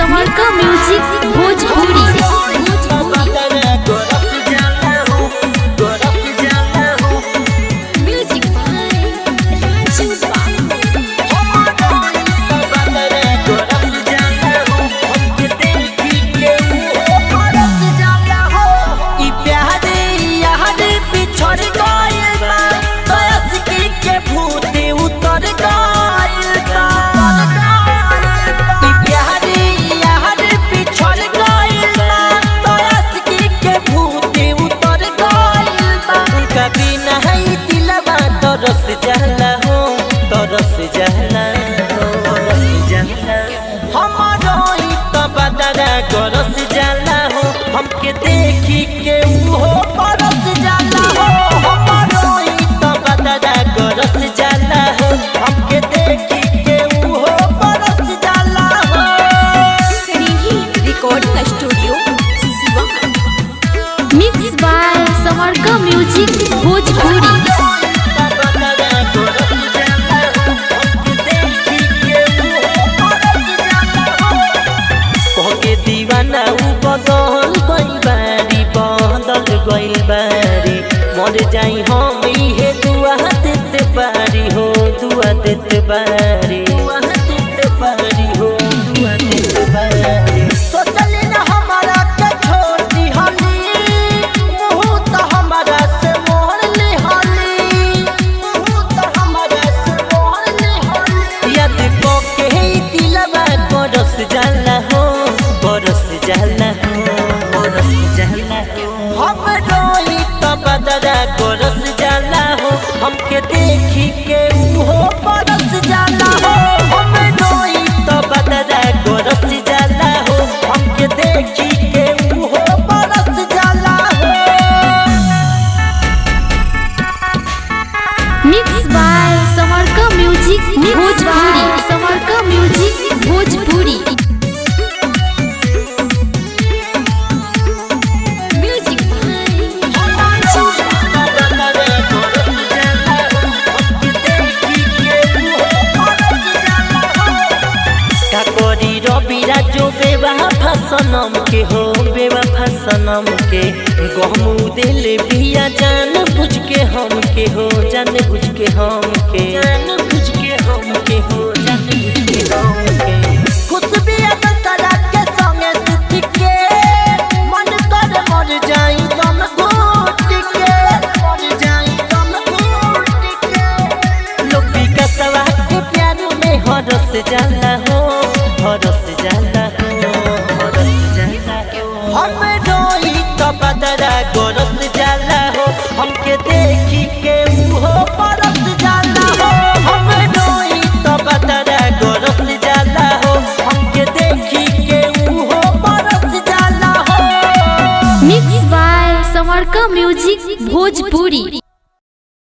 समरका music Bhojpuri. तरस जहला हो तरस जहला हमारा तो बदरा गरस जाला हो हमके देखी के हो परस जाला हो हमारा तो बदरा गरस जाला हो हमके देखी के हो परस जाला हो। Shri recording studio mix by समरका म्यूजिक भोजपुरी। दीवाना बदल गइल बारी मर जाई हम इहे दुआ देते बारी हो दुआ देते बारी हो दुआ देते बारी। सोचले ना हमारा के छोड़ दी हली मुँह तो हमारा से मोहर ले हली मुँह तो हमारा से मोहर ले हली याद को के दिलवा बरस जाला हो बरस जाला हो बरस जाला हो हम रोई तो बदरा बरस जाला हो हमके देखी के हो बरस जाला हो हम रोई तो बदरा बरस जाला हो हमके देखी के हो बरस जाला हो। मिक्स बाय समरका म्यूजिक भोजपुरी। समरका म्यूजिक भोजपुरी। जो बेवफा सनम के हो बेवफा सनम के गहमू दिल बिया जान बुझ के हम के हो जान बुझ के हम के जान बुझ के हम के हो जान बुझ के हम के खुश बिया तरा के संगे सुत के मन कर मर जाई दम घोट के मर जाई दम घोट के लोग भी कसवा के प्यार में हरस जाला हो हरस जाला हो हरस जाला हो हम रोई तो बदरा गरस जाला हो हमके देखी के हो परस जाला हो हम रोई तो बदरा गरस जाला हो हमके देखी के हो परस जाला हो। मिक्स बाय समरका म्यूजिक भोजपुरी।